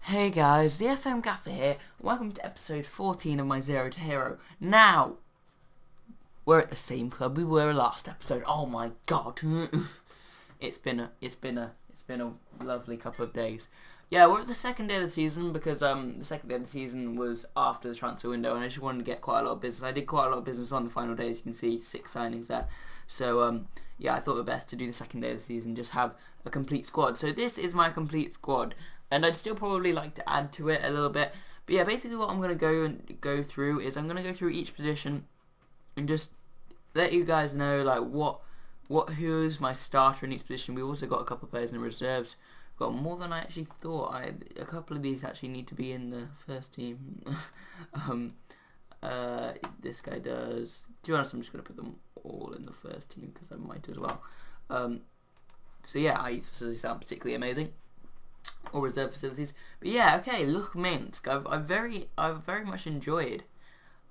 Hey guys, the FM Gaffer here. Welcome to episode 14 of my Zero to Hero. Now, we're at the same club we were last episode. Oh my god. it's been a lovely couple of days. Yeah, we're at the second day of the season because the second day of the season was after the transfer window and I just wanted to get quite a lot of business. I did quite a lot of business on the final day, as you can see, 6 signings there. So yeah, I thought it best to do the second day of the season, just have a complete squad. So this is my complete squad. And I'd still probably like to add to it a little bit. But yeah, basically what I'm going to go through is I'm going to go through each position and just let you guys know like who's my starter in each position. We've also got a couple of players in the reserves. Got more than I actually thought. A couple of these actually need to be in the first team. This guy does. To be honest, I'm just going to put them all in the first team because I might as well. So yeah, our youth facilities sound particularly amazing. Or reserve facilities, but yeah, okay. Look, Minsk. I've very much enjoyed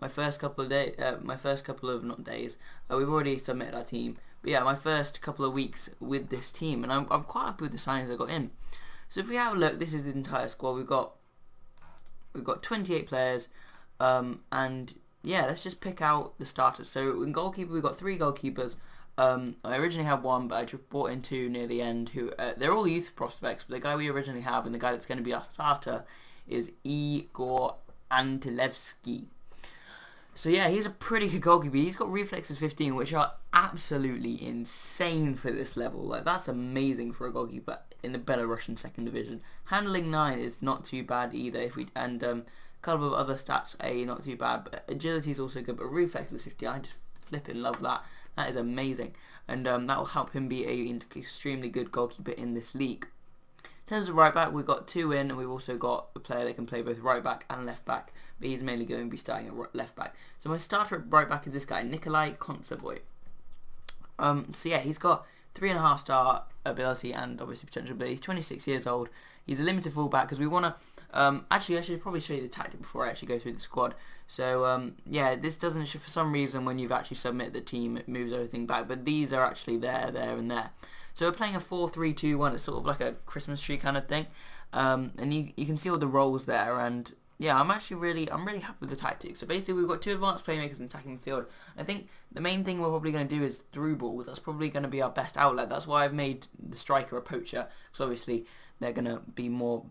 my first couple of days. My first couple of not days. We've already submitted our team, but yeah, my first couple of weeks with this team, and I'm quite happy with the signings I got in. So if we have a look, this is the entire squad. We've got 28 players, and yeah, let's just pick out the starters. So in goalkeeper, we've got 3 goalkeepers. I originally had 1, but I just brought in 2 near the end. Who they're all youth prospects, but the guy we originally have and the guy that's going to be our starter is Igor Antilevsky. So yeah, he's a pretty good goalkeeper. He's got reflexes 15, which are absolutely insane for this level. Like that's amazing for a goalkeeper in the Belarusian second division. Handling 9 is not too bad either. A couple of other stats, not too bad. But agility is also good, but reflexes 50, I just flipping love that. That is amazing, and that will help him be an extremely good goalkeeper in this league. In terms of right back, we've got 2 in, and we've also got a player that can play both right back and left back, but he's mainly going to be starting at left back. So my starter at right back is this guy, Nikolai Kontsevoy. So yeah, he's got 3.5 star ability and obviously potential ability. He's 26 years old. He's a limited fullback because we want to. Actually, I should probably show you the tactic before I actually go through the squad. So yeah, this doesn't for some reason when you've actually submitted the team, it moves everything back. But these are actually there, and there. So we're playing a 4-3-2-1. It's sort of like a Christmas tree kind of thing. And you can see all the roles there. And yeah, I'm really happy with the tactics. So basically, we've got 2 advanced playmakers in attacking the field. I think the main thing we're probably going to do is through balls. That's probably going to be our best outlet. That's why I've made the striker a poacher, because obviously they're going to be more,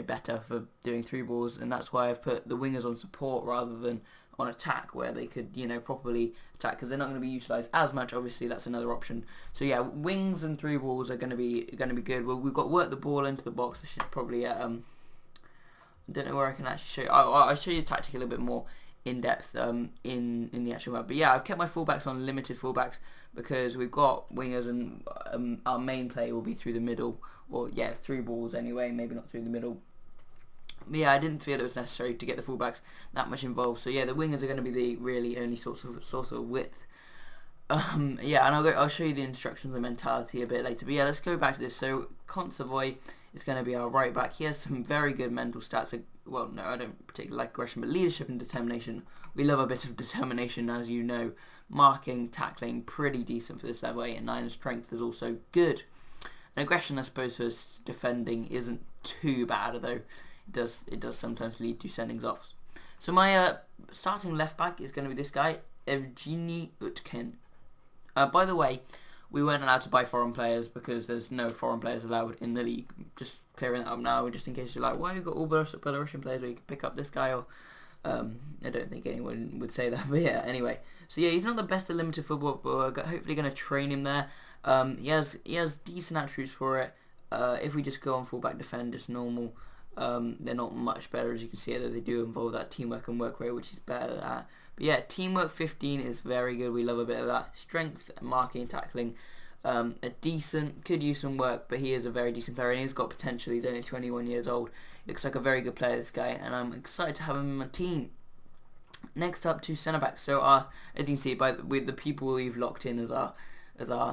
better for doing through balls, and that's why I've put the wingers on support rather than on attack, where they could, properly attack, because they're not going to be utilised as much. Obviously, that's another option. So yeah, wings and through balls are going to be good. Well, we've got work the ball into the box. I should probably I don't know where I can actually show you. I'll show you the tactic a little bit more in depth in the actual map. But yeah, I've kept my fullbacks on limited fullbacks because we've got wingers, and our main play will be through the middle, or yeah, through balls anyway, maybe not through the middle. But yeah, I didn't feel it was necessary to get the fullbacks that much involved. So yeah, the wingers are going to be the really only source of width. Yeah, and I'll show you the instructions and mentality a bit later. But yeah, let's go back to this. So Kontsevoy is going to be our right back. He has some very good mental stats. Well, no, I don't particularly like aggression, but leadership and determination. We love a bit of determination, as you know. Marking, tackling, pretty decent for this level 8 and 9, and strength is also good. And aggression, I suppose, for defending isn't too bad, although it does sometimes lead to sendings off. So my starting left back is going to be this guy, Evgeny Utkin. By the way, we weren't allowed to buy foreign players because there's no foreign players allowed in the league. Just clearing that up now, just in case you're like, why have you got all Belarusian players where you can pick up this guy? Or I don't think anyone would say that, but yeah, anyway. So yeah, he's not the best at limited football, but we're hopefully going to train him there. He has decent attributes for it. If we just go on fullback defend, just normal, they're not much better, as you can see, though they do involve that teamwork and work rate, which is better than that. But yeah, teamwork 15 is very good. We love a bit of that. Strength, marking, tackling, could use some work, but he is a very decent player and he's got potential. He's only 21 years old. Looks like a very good player, this guy, and I'm excited to have him in my team. Next up, 2 centre backs. So as you can see, with the people we've locked in as our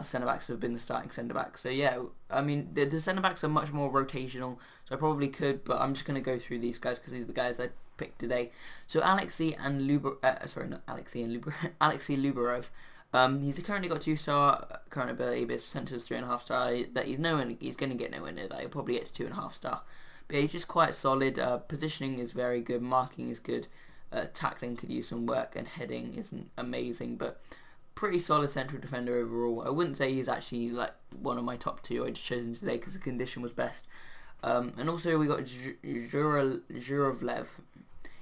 centre backs have been the starting centre backs. So yeah, I mean the centre backs are much more rotational. So I probably could, but I'm just going to go through these guys because these are the guys I picked today. So Alexei Lubarov. He's currently got 2-star current ability, but his percentage is 3.5 star. That he's going to get nowhere near that. He'll probably get to 2.5 star. But yeah, he's just quite solid. Positioning is very good, marking is good, tackling could use some work, and heading isn't amazing, but pretty solid central defender overall. I wouldn't say he's actually like one of my top 2. I just chose him today because the condition was best. And also we got Zhuravlev.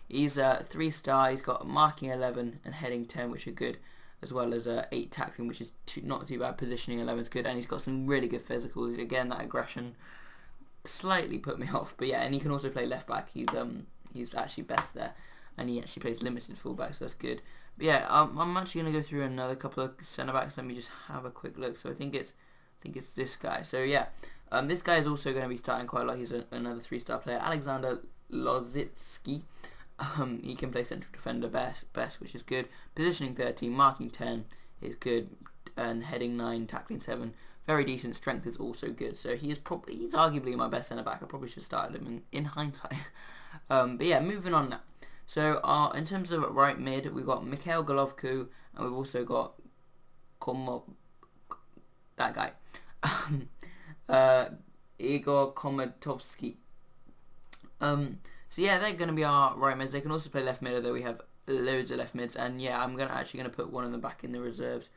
He's a 3-star. He's got marking 11 and heading 10, which are good, as well as 8 tackling, which is not too bad. Positioning 11 is good, and he's got some really good physicals. Again, that aggression slightly put me off, but yeah, and he can also play left back. He's actually best there, and he actually plays limited fullback, so that's good. But yeah, I'm actually going to go through another couple of centre backs. Let me just have a quick look. So I think it's this guy. So yeah, this guy is also going to be starting quite a lot. He's another 3-star player, Alexander Lozitsky. He can play central defender best, which is good. Positioning 13, marking 10 is good, and heading 9, tackling 7, very decent. Strength is also good. So he's arguably my best centre back. I probably should have started him in hindsight. But yeah, moving on now. So in terms of right mid, we've got Mikhail Golovko, and we've also got that guy, Igor Komatovsky. So yeah, they're going to be our right mids. They can also play left mid, although we have loads of left mids. And yeah, I'm actually going to put one of them back in the reserves.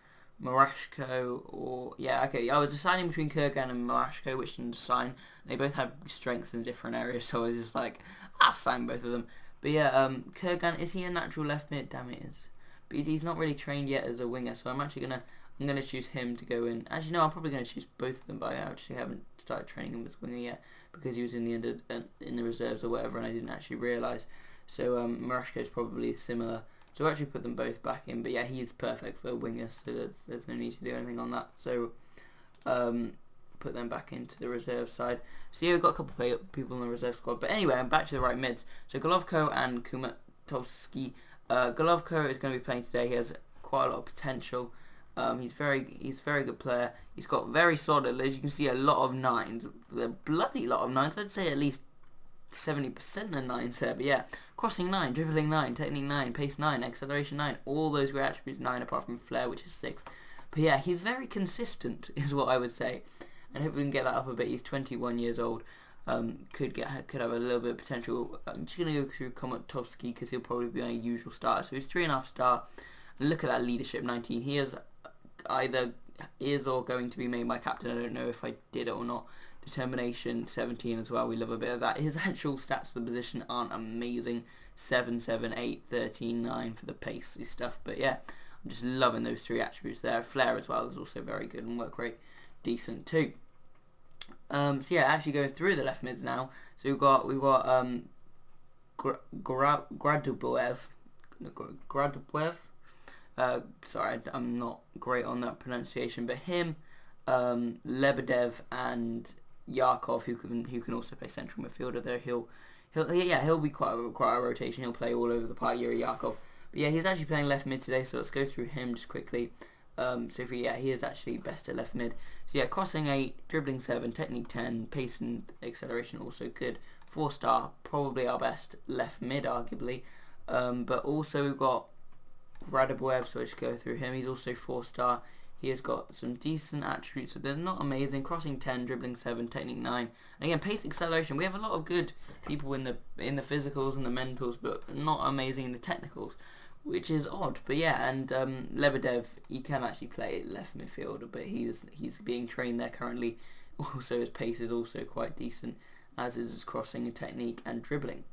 Marashko or... Yeah, okay. I was deciding between Kurgan and Marashko, which to sign. They both have strengths in different areas, so I was just like, I'll sign both of them. But yeah, Kurgan, is he a natural left mid? Damn it is. But he's not really trained yet as a winger, so I'm gonna choose him to go in. Actually, no, I'm probably gonna choose both of them, but I actually haven't started training him as a winger yet because he was in the reserves or whatever, and I didn't actually realise. So Marashko is probably similar. So I'll actually put them both back in. But yeah, he is perfect for a winger, so there's no need to do anything on that. So put them back into the reserve side. So yeah, we've got a couple of people in the reserve squad. But anyway, I'm back to the right mids. So Golovko and Kumatovsky. Golovko is going to be playing today. He has quite a lot of potential. He's a very good player. He's got very solid, as you can see, a lot of 9s. A bloody lot of 9s. I'd say at least 70% of 9s there. But yeah, crossing 9, dribbling 9, technique 9, pace 9, acceleration 9. All those great attributes 9 apart from flair, which is 6. But yeah, he's very consistent is what I would say. And hopefully we can get that up a bit. He's 21 years old. Could have a little bit of potential. I'm just going to go through Komatovsky because he'll probably be my usual starter. So he's 3.5 star. And look at that leadership, 19. He is or going to be made my captain. I don't know if I did it or not. Determination, 17 as well. We love a bit of that. His actual stats for the position aren't amazing. 7, 7, 8, 13, 9 for the pacey stuff. But yeah, I'm just loving those 3 attributes there. Flair as well is also very good, and work rate decent too. So yeah, actually going through the left mids now. So we've got Graduboev. Sorry, I'm not great on that pronunciation, but him, Lebedev, and Yarkov, who can also play central midfielder. Though he'll be quite a rotation. He'll play all over the park. Yuri Yarkov, but yeah, he's actually playing left mid today. So let's go through him just quickly. He is actually best at left mid. So yeah, crossing 8, dribbling 7, technique 10, pace and acceleration also good. 4 star, probably our best left mid, arguably. But also we've got Radoboev, so let's go through him. He's also 4 star. He has got some decent attributes, so they're not amazing. Crossing 10, dribbling 7, technique 9. And again, pace, acceleration. We have a lot of good people in the physicals and the mentals, but not amazing in the technicals, which is odd. But yeah, and Lebedev, he can actually play left midfielder, but he's being trained there currently. Also, his pace is also quite decent, as is his crossing and technique and dribbling.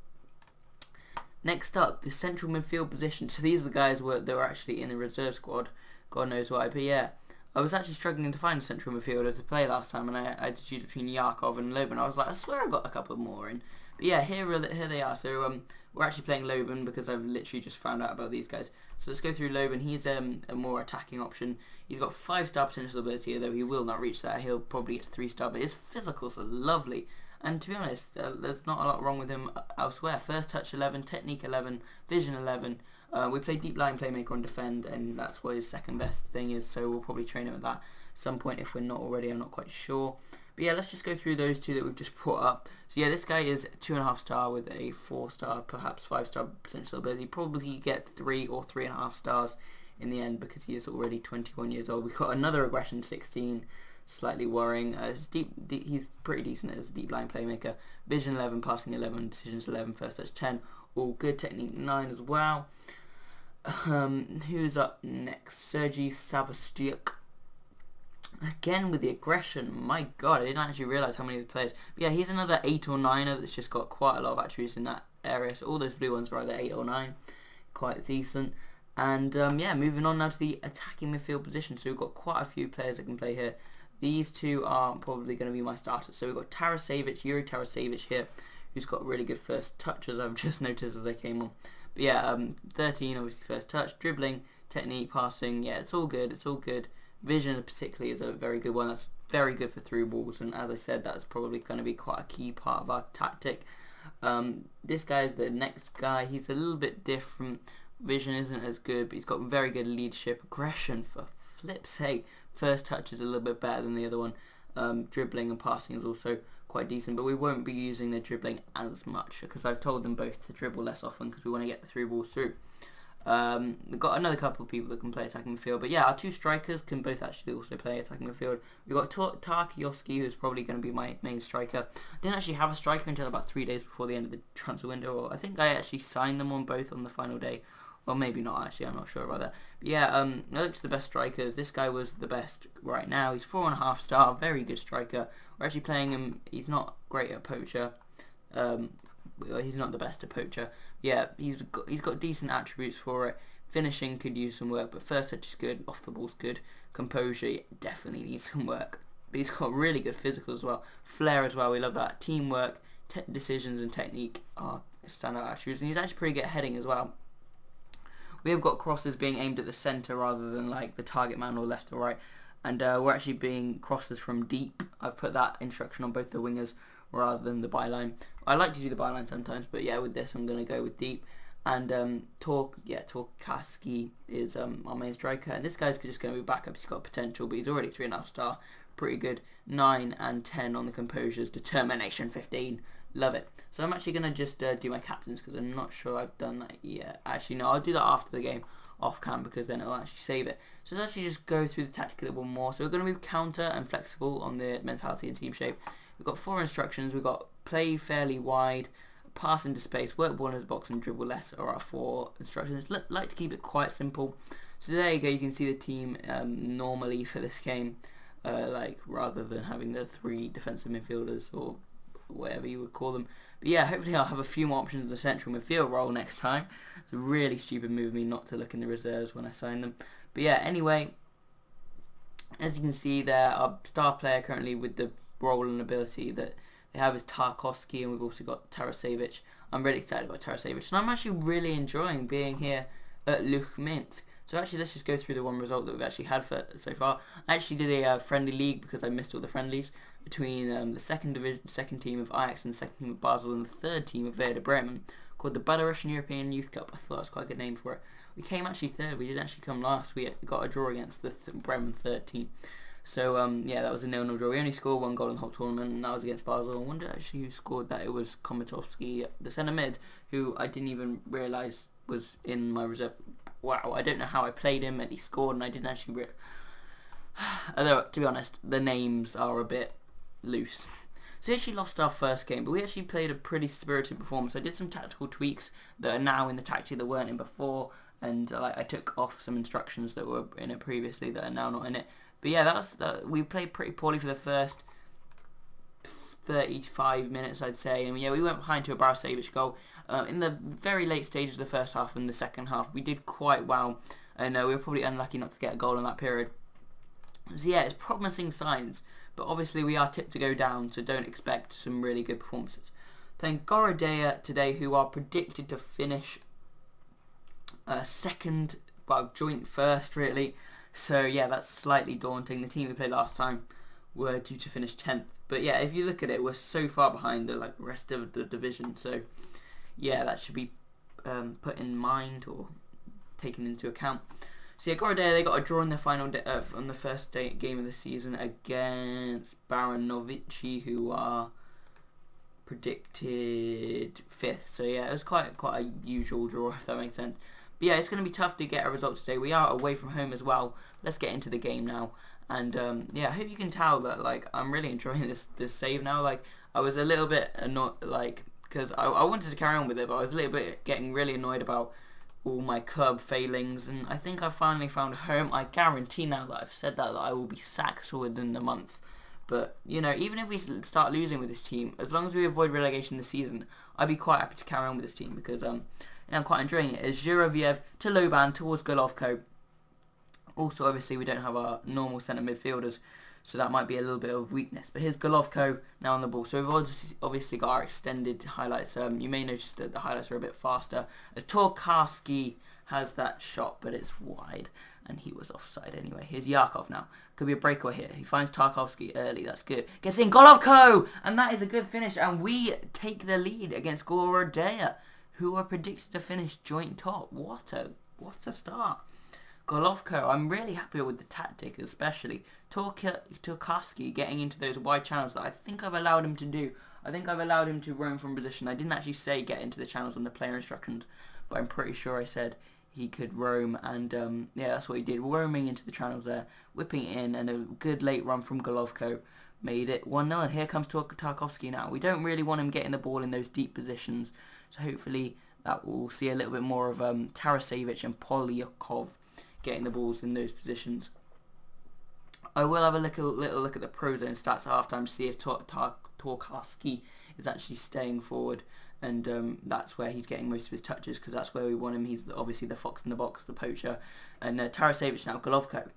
Next up, the central midfield position. So these are the guys that were actually in the reserve squad. God knows why. But yeah, I was actually struggling to find a central midfielder to play last time, and I had to choose between Yarkov and Loban. I was like, I swear I got a couple more in. But yeah, here they are. So we're actually playing Loban because I've literally just found out about these guys. So let's go through Loban. He's a more attacking option. He's got 5-star potential ability, although he will not reach that. He'll probably get to 3-star, but his physicals are lovely. And to be honest, there's not a lot wrong with him elsewhere. First touch 11, technique 11, vision 11. We play deep line playmaker on defend, and that's what his second best thing is. So we'll probably train him at that at some point if we're not already. I'm not quite sure. But yeah, let's just go through those 2 that we've just brought up. So yeah, this guy is 2.5 star with a 4 star, perhaps 5 star potential ability. Probably get 3 or 3.5 stars in the end because he is already 21 years old. We've got another aggression 16. slightly worrying. He's pretty decent as a deep line playmaker. Vision 11, passing 11, decisions 11, first touch 10. All good. Technique 9 as well. Who's up next? Sergei Savastyuk. Again with the aggression. My god, I didn't actually realise how many of the players. But yeah, he's another 8 or 9er that's just got quite a lot of attributes in that area. So all those blue ones are either 8 or 9. Quite decent. And yeah, moving on now to the attacking midfield position. So we've got quite a few players that can play here. These two are probably going to be my starters. So we've got Tarasevic, Yuri Tarasevic here, who's got really good first touches, I've just noticed as I came on. But yeah, 13 obviously first touch, dribbling, technique, passing, yeah, it's all good, it's all good. Vision particularly is a very good one. That's very good for through balls, and as I said, that's probably going to be quite a key part of our tactic. This guy is the next guy. He's a little bit different. Vision isn't as good, but he's got very good leadership, aggression, for flip's sake. First touch is a little bit better than the other one. Dribbling and passing is also quite decent, but we won't be using the dribbling as much because I've told them both to dribble less often because we want to get the through balls through. We've got another couple of people that can play attacking midfield, but yeah, our two strikers can both actually also play attacking midfield. We've got Tarkowski, who's probably going to be my main striker. I didn't actually have a striker until about 3 days before the end of the transfer window, or I think I actually signed them on both on the final day. Well, maybe not actually, I'm not sure about that. But yeah, look to the best strikers. This guy was the best right now. He's 4.5 star, very good striker. We're actually playing him. He's not great at poacher. He's not the best at poacher. Yeah, he's got decent attributes for it. Finishing could use some work, but first touch is good. Off the ball's good. Composure definitely needs some work. But he's got really good physical as well. Flair as well. We love that. Teamwork, decisions, and technique are standout attributes. And he's actually pretty good at heading as well. We have got crosses being aimed at the centre rather than like the target man or left or right. And we're actually being crosses from deep. I've put that instruction on both the wingers rather than the byline. I like to do the byline sometimes, but yeah, with this I'm going to go with deep. And Torkaski is our main striker. And this guy's just going to be backup. He's got potential, but he's already 3.5 star. Pretty good. 9 and 10 on the composures. Determination 15. Love it. So I'm actually going to just do my captains because I'm not sure I've done that yet. Actually, no, I'll do that after the game off cam because then it'll actually save it. So let's actually just go through the tactic a little more. So we're going to move counter and flexible on the mentality and team shape. We've got 4 instructions. We've got play fairly wide, pass into space, work ball into the box, and dribble less are our 4 instructions. Like to keep it quite simple. So there you go. You can see the team normally for this game, like rather than having the 3 defensive midfielders or whatever you would call them. But yeah, hopefully I'll have a few more options in the central midfield role next time. It's a really stupid move of me not to look in the reserves when I sign them. But yeah, anyway, as you can see there, our star player currently with the role and ability that they have is Tarkowski, and we've also got Tarasevic. I'm really excited about Tarasevic, and I'm actually really enjoying being here at Luch Minsk. So actually, let's just go through the one result that we've actually had so far. I actually did a friendly league because I missed all the friendlies between the second team of Ajax and the second team of Basel and the third team of Werder Bremen, called the Belarusian European Youth Cup. I thought that was quite a good name for it. We came actually third. We didn't actually come last. We got a draw against the Bremen third team. So yeah, that was a 0-0 draw. We only scored 1 goal in the whole tournament, and that was against Basel. I wonder actually who scored that. It was Komatovsky, the centre mid, who I didn't even realise was in my reserve. Wow, I don't know how I played him, and he scored, and I didn't actually although, to be honest, the names are a bit loose. So we actually lost our first game, but we actually played a pretty spirited performance. I did some tactical tweaks that are now in the tactic that weren't in before, and I took off some instructions that were in it previously that are now not in it. But yeah, we played pretty poorly for the first 35 minutes, I'd say. And yeah, we went behind to a Barasevic goal. In the very late stages of the first half and the second half, we did quite well. And we were probably unlucky not to get a goal in that period. So yeah, it's promising signs. But obviously we are tipped to go down, so don't expect some really good performances. Playing Gorodea today, who are predicted to finish second, well, joint first, really. So yeah, that's slightly daunting. The team we played last time were due to finish 10th. But yeah, if you look at it, we're so far behind the rest of the division. So yeah, that should be put in mind or taken into account. So yeah, Gorodea, they got a draw in the final on the first game of the season against Baranovici, who are predicted 5th. So yeah, it was quite a usual draw, if that makes sense. But yeah, it's going to be tough to get a result today. We are away from home as well. Let's get into the game now And yeah, I hope you can tell that like I'm really enjoying this save now. Like I was a little bit annoyed, like because I wanted to carry on with it, but I was a little bit getting really annoyed about all my club failings, and I think I finally found a home. I guarantee now that I've said that I will be sacked within the month. But, you know, even if we start losing with this team, as long as we avoid relegation this season, I'd be quite happy to carry on with this team because I'm quite enjoying it. It's Zhuraviev to Loban towards Golovko. Also, obviously, we don't have our normal centre midfielders, so that might be a little bit of weakness. But here's Golovko now on the ball. So we've obviously got our extended highlights. You may notice that the highlights are a bit faster, as Tokarski has that shot, but it's wide, and he was offside anyway. Here's Yakov now. Could be a breakaway here. He finds Tarkovsky early. That's good. Gets in Golovko, and that is a good finish. And we take the lead against Gorodea, who are predicted to finish joint top. What a start. Golovko, I'm really happy with the tactic, especially Tokarski getting into those wide channels that I think I've allowed him to do. I think I've allowed him to roam from position. I didn't actually say get into the channels on the player instructions, but I'm pretty sure I said he could roam, and yeah, that's what he did. Roaming into the channels there, whipping it in, and a good late run from Golovko made it 1-0. And here comes Tarkovsky now. We don't really want him getting the ball in those deep positions, so hopefully that will see a little bit more of Tarasevic and Polyakov getting the balls in those positions. I will have a little look at the Pro Zone stats at halftime to see if Tokarski is actually staying forward, and that's where he's getting most of his touches because that's where we want him. He's obviously the fox in the box, the poacher. And Tarasevic now, Golovko.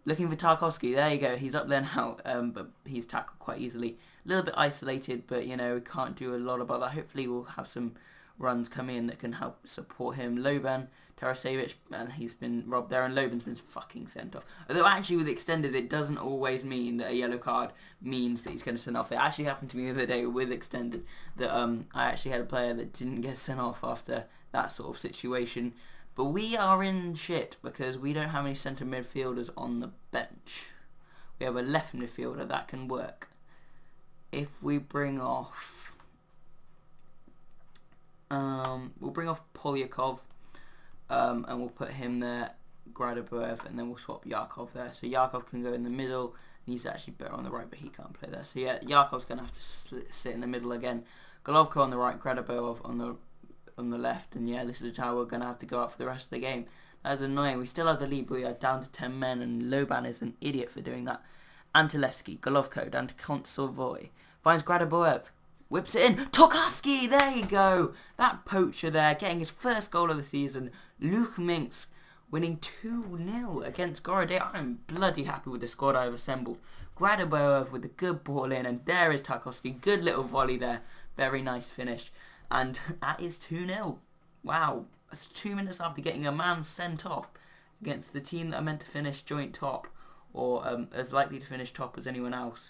Looking for Tarkovsky, there you go, he's up there now, but he's tackled quite easily. A little bit isolated, but you know, we can't do a lot about that. Hopefully we'll have some runs come in that can help support him. Loban, Tarasevic, and he's been robbed there, and Loban's been fucking sent off. Although actually with extended, it doesn't always mean that a yellow card means that he's going to send off. It actually happened to me the other day with extended, that I actually had a player that didn't get sent off after that sort of situation. But we are in shit because we don't have any centre midfielders on the bench. We have a left midfielder that can work. If we bring off we'll bring off Polyakov, and we'll put him there, Gradaboev, and then we'll swap Yakov there. So Yakov can go in the middle. He's actually better on the right, but he can't play there. So yeah, Yakov's going to have to sit in the middle again. Golovko on the right, Gradaboev on the left, and yeah, this is how we're going to have to go out for the rest of the game. That is annoying. We still have the lead, but we are down to 10 men, and Loban is an idiot for doing that. Antilevsky, Golovko, down to Kontsovoy. Finds Gradaboev. Whips it in. Tokarski, there you go. That poacher there, getting his first goal of the season. Luke Minsk winning 2-0 against Gorodea. I'm bloody happy with the squad I've assembled. Gradaboev with a good ball in, and there is Tarkovsky. Good little volley there. Very nice finish. And that is 2-0. Wow. That's 2 minutes after getting a man sent off against the team that are meant to finish joint top, or as likely to finish top as anyone else.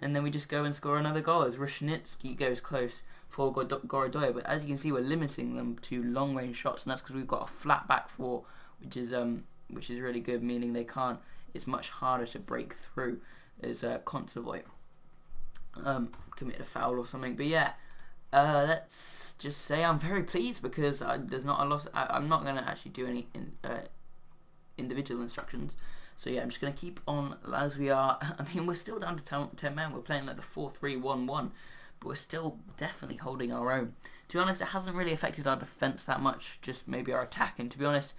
And then we just go and score another goal as Rushnitsky goes close for Gorodoya. But as you can see, we're limiting them to long range shots, and that's because we've got a flat back four, which is really good, meaning they can't. It's much harder to break through as Kontsovoy committed a foul or something. But yeah, let's just say I'm very pleased because there's not a lot. I'm not going to actually do any individual instructions. So yeah, I'm just going to keep on as we are. I mean, we're still down to 10 men. We're playing like the 4-3-1-1, but we're still definitely holding our own. To be honest, it hasn't really affected our defence that much, just maybe our attack. And to be honest,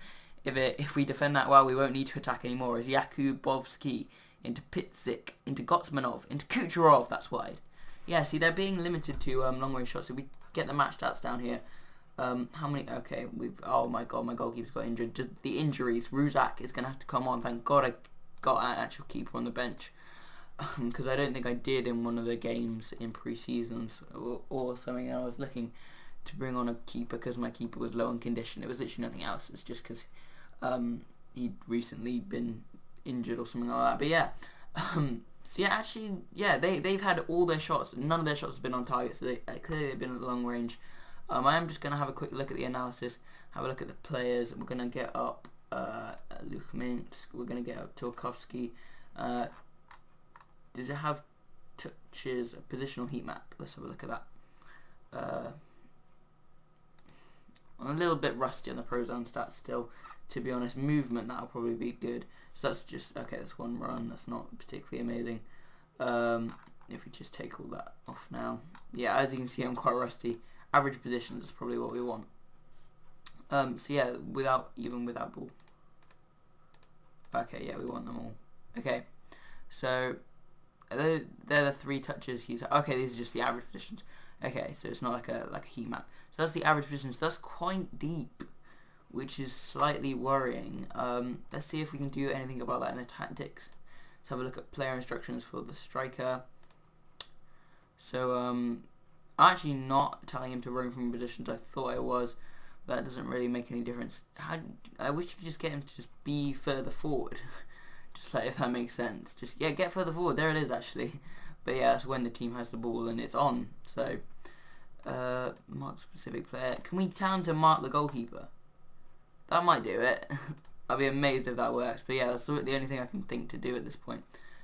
if we defend that well, we won't need to attack anymore. As Yakubovsky into Pitzik, into Gotsmanov, into Kucherov, that's wide. Yeah, see, they're being limited to long-range shots. So we get the match stats down here. How many? Okay, oh my god, my goalkeeper's got injured. Just the injuries. Ruzak is going to have to come on. Thank god I got an actual keeper on the bench. Because I don't think I did in one of the games in pre-seasons or something. I was looking to bring on a keeper because my keeper was low on condition. It was literally nothing else. It's just because he'd recently been injured or something like that. But yeah. So yeah, actually, yeah, they've had all their shots. None of their shots have been on target, so clearly they've been at long range. I am just going to have a quick look at the analysis, have a look at the players. We're going to get up Luke Minsk, we're going to get up Tarkovsky. Does it have touches, a positional heat map? Let's have a look at that. I'm a little bit rusty on the Pro Zone stats still, to be honest. Movement, that'll probably be good. So that's just, okay, that's one run. That's not particularly amazing. If we just take all that off now. Yeah, as you can see, I'm quite rusty. Average positions is probably what we want. So yeah, even without ball. Okay, yeah, we want them all. Okay, so they're the 3 touches he's. Okay, these are just the average positions. Okay, so it's not like a heat map. So that's the average positions. That's quite deep, which is slightly worrying. Let's see if we can do anything about that in the tactics. Let's have a look at player instructions for the striker. So I'm actually not telling him to roam from positions. I thought I was. That doesn't really make any difference. I wish you could just get him to just be further forward. Just like, if that makes sense. Just, yeah, get further forward. There it is, actually. But yeah, that's when the team has the ball and it's on. So, mark specific player. Can we tell him to mark the goalkeeper? That might do it. I'll be amazed if that works. But yeah, that's the only thing I can think to do at this point.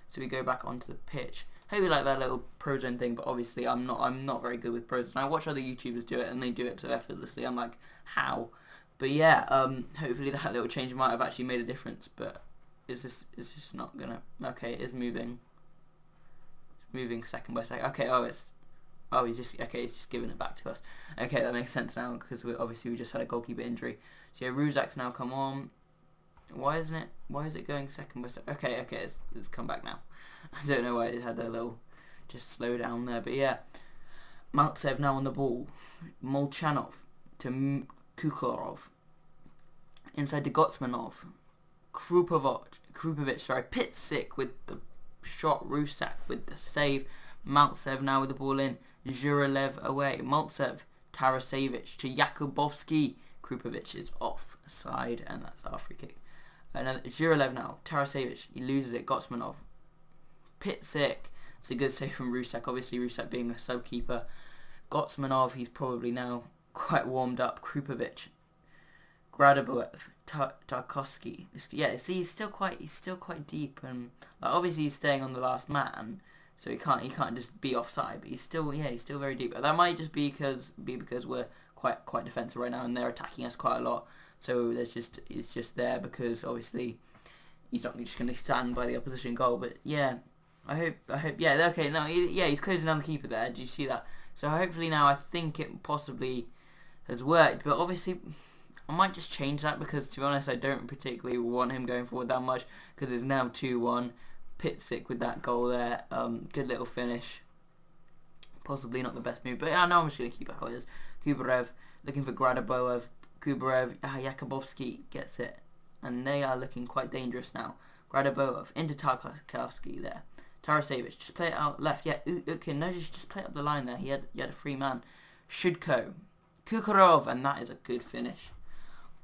So we go back onto the pitch. Hope you like that little Prozone thing, but obviously I'm not very good with Prozone. I watch other YouTubers do it and they do it so effortlessly. I'm like, how? But yeah, hopefully that little change might have actually made a difference. But it's just not gonna. Okay, it is moving. It's moving second by second. Okay, he's just giving it back to us. Okay, that makes sense now because we just had a goalkeeper injury. So yeah, Ruzak's now come on. Why is it going second by second? Okay, it's come back now. I don't know why it had a little just slow down there, but yeah. Maltsev now on the ball. Molchanov to Kucherov. Inside to Gotsmanov. Krupovic, Pitzik with the shot. Rusak with the save. Maltsev now with the ball in. Zhurev away. Maltsev, Tarasevic to Yakubovsky. Krupovic is offside, and that's our free kick. Another Zhurev now. Tarasevic, he loses it. Gotsmanov. Pitzik. It's a good save from Rusak. Obviously, Rusak being a sub-keeper. Gotsmanov, he's probably now quite warmed up. Krupovic. Gradaboev. Tarkovsky. Yeah, see, he's still quite deep, and obviously he's staying on the last man, so he can't just be offside. But he's still very deep. That might just be because we're quite defensive right now, and they're attacking us quite a lot. So it's just there because obviously he's not just going to stand by the opposition goal. But yeah, I hope yeah, okay, no, he's closing down the keeper there. Do you see that? So hopefully now I think it possibly has worked, but obviously I might just change that because, to be honest, I don't particularly want him going forward that much because it's now 2-1. Pitzik with that goal there. Good little finish. Possibly not the best move, but yeah, no, I'm just going to keep it how it is. Kubarev looking for Gradaboev. Kubarev, Yakubovsky gets it. And they are looking quite dangerous now. Gradaboev into Tarkovsky there. Tarasevic, just play it out left. Yeah, Ukin, no, just play it up the line there. He had a free man. Shudko. Kucherov, and that is a good finish.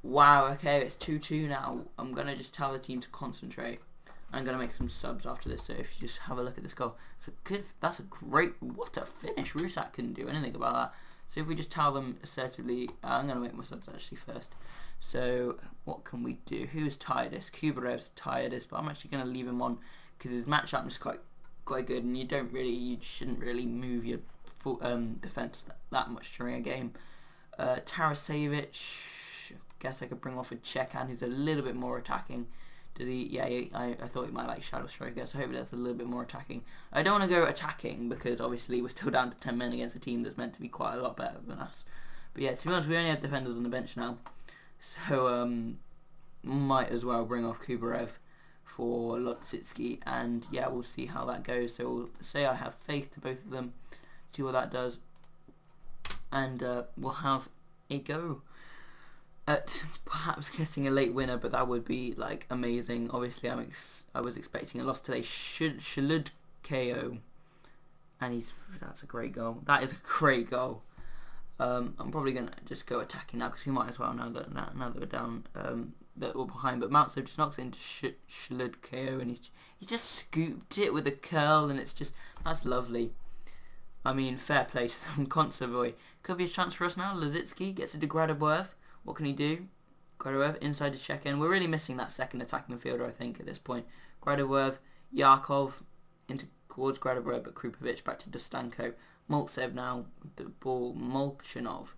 Wow, okay, it's 2-2 now. I'm going to just tell the team to concentrate. I'm going to make some subs after this, so if you just have a look at this goal. That's a great, what a finish. Rusak couldn't do anything about that. So if we just tell them assertively, I'm going to make my subs actually first. So what can we do? Who's tiredest? Kubarev's tiredest, but I'm actually going to leave him on because his matchup is quite good, and you shouldn't really move your full, defense that much during a game. Tarasevic, guess I could bring off a Chekan who's a little bit more attacking. Does he? Yeah, I thought he might like Shadow Striker, so hopefully that's a little bit more attacking. I don't want to go attacking because obviously we're still down to 10 men against a team that's meant to be quite a lot better than us. But yeah, to be honest, we only have defenders on the bench now, so might as well bring off Kubarev for Lotsitsky, and yeah, we'll see how that goes. So we'll say I have faith to both of them, see what that does, and we'll have a go at perhaps getting a late winner, but that would be like amazing. Obviously, I was expecting a loss today. Shalud KO, and that's a great goal. That is a great goal. I'm probably gonna just go attacking now because we might as well now that we're down, that we're behind. But Maltsev just knocks it into Shalud KO, and he's just scooped it with a curl, and that's lovely. I mean, fair play to them. Kontsevoy. Could be a chance for us now. Lazitsky gets it to Gradaboev. What can he do? Gradaboev inside to check in. We're really missing that second attacking midfielder, I think, at this point. Gradaboev, Yakov into towards Gradaboev, but Krupovic back to Dostanko. Maltsev now with the ball. Molchanov.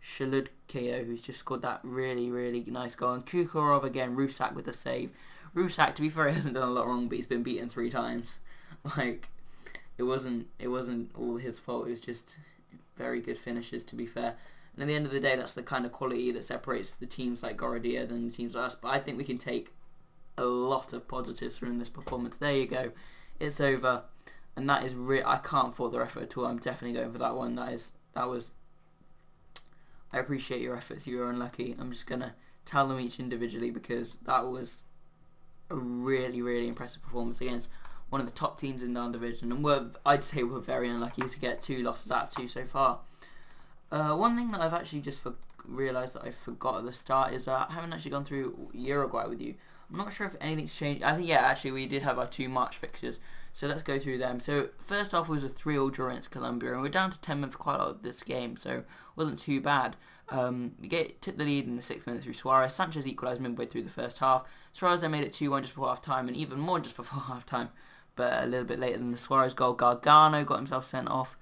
Shaludkeo, who's just scored that really, really nice goal. And Kucherov again. Rusak with the save. Rusak, to be fair, he hasn't done a lot wrong, but he's been beaten 3 times. Like, it wasn't all his fault. It was just very good finishes, to be fair. And at the end of the day, that's the kind of quality that separates the teams like Gorodia than the teams like us. But I think we can take a lot of positives from this performance. There you go. It's over. And that is I can't fault their effort at all. I'm definitely going for that one. That was... I appreciate your efforts. You were unlucky. I'm just going to tell them each individually, because that was a really, really impressive performance against one of the top teams in our division. And I'd say we're very unlucky to get 2 losses out of 2 so far. One thing that I've actually just realised that I forgot at the start is I haven't actually gone through Uruguay with you. I'm not sure if anything's changed. I think, yeah, actually we did have our 2 March fixtures, so let's go through them. So first off was a 3-3 draw against Colombia, and we're down to 10 men for quite a lot of this game, so it wasn't too bad. We took the lead in the 6th minute through Suarez. Sanchez equalised midway through the first half. Suarez then made it 2-1 just before half time, and even more just before half time, but a little bit later than the Suarez goal. Gargano got himself sent off.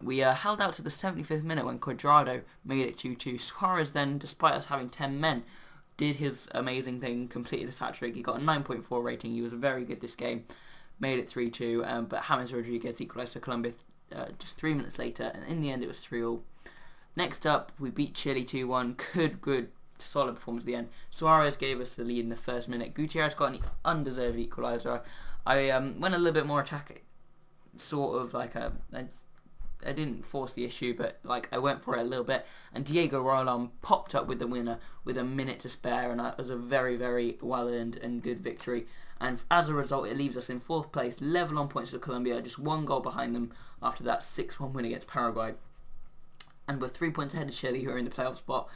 We held out to the 75th minute when Cuadrado made it 2-2. Suarez then, despite us having 10 men, did his amazing thing, completed his hat-trick. He got a 9.4 rating. He was very good this game. Made it 3-2, but James Rodriguez equalised for Colombia just 3 minutes later, and in the end it was 3-3. Next up, we beat Chile 2-1. Good, solid performance at the end. Suarez gave us the lead in the first minute. Gutierrez got an undeserved equaliser. I went a little bit more attacking, sort of like I didn't force the issue, but like I went for it a little bit, and Diego Rolón popped up with the winner with a minute to spare, and that was a very, very well-earned and good victory. And as a result, it leaves us in 4th place, level on points with Colombia, just 1 goal behind them after that 6-1 win against Paraguay. And we're 3 points ahead of Chile, who are in the playoff spot,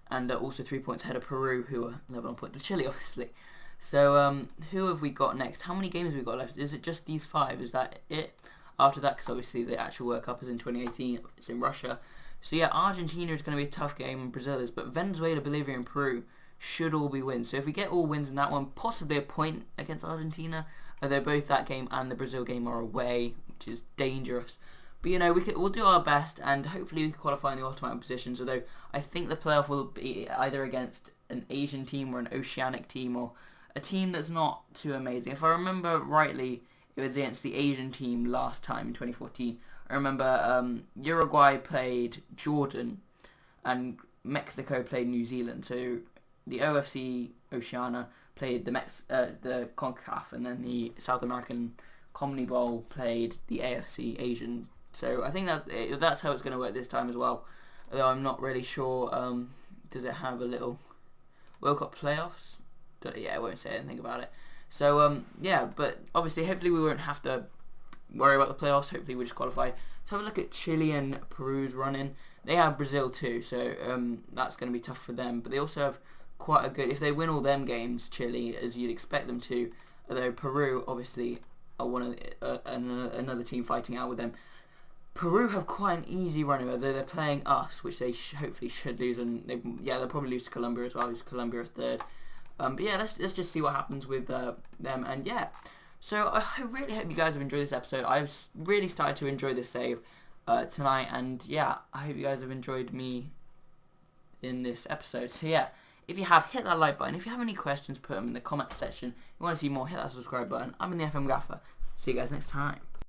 and also 3 points ahead of Peru, who are level on points with Chile, obviously. So who have we got next? How many games have we got left? Is it just these 5? Is that it? After that, because obviously the actual World Cup is in 2018, it's in Russia. So yeah, Argentina is going to be a tough game, and Brazil is, but Venezuela, Bolivia and Peru should all be wins. So if we get all wins in that one, possibly a point against Argentina, although both that game and the Brazil game are away, which is dangerous. But you know, we'll do our best, and hopefully we can qualify in the automatic positions, although I think the playoff will be either against an Asian team or an Oceanic team, or a team that's not too amazing. If I remember rightly, it was against the Asian team last time in 2014. I remember Uruguay played Jordan and Mexico played New Zealand. So the OFC Oceania played the CONCACAF, and then the South American CONMEBOL played the AFC Asian. So I think that's how it's going to work this time as well. Although I'm not really sure. Does it have a little World Cup playoffs? Yeah, I won't say anything about it. So, yeah, but obviously, hopefully we won't have to worry about the playoffs. Hopefully we just qualify. Let's have a look at Chile and Peru's run-in. They have Brazil too, so that's going to be tough for them. But they also have quite a good... If they win all them games, Chile, as you'd expect them to, although Peru, obviously, are one of another team fighting out with them. Peru have quite an easy run, although they're playing us, which they hopefully should lose. And they'll probably lose to Colombia as well, because Colombia are 3rd. But yeah, let's just see what happens with them. And yeah, so I really hope you guys have enjoyed this episode. I've really started to enjoy this save tonight, and yeah, I hope you guys have enjoyed me in this episode. So yeah, if you have, hit that like button. If you have any questions, put them in the comment section. If you want to see more, hit that subscribe button. I'm in the FM Gaffer. See you guys next time.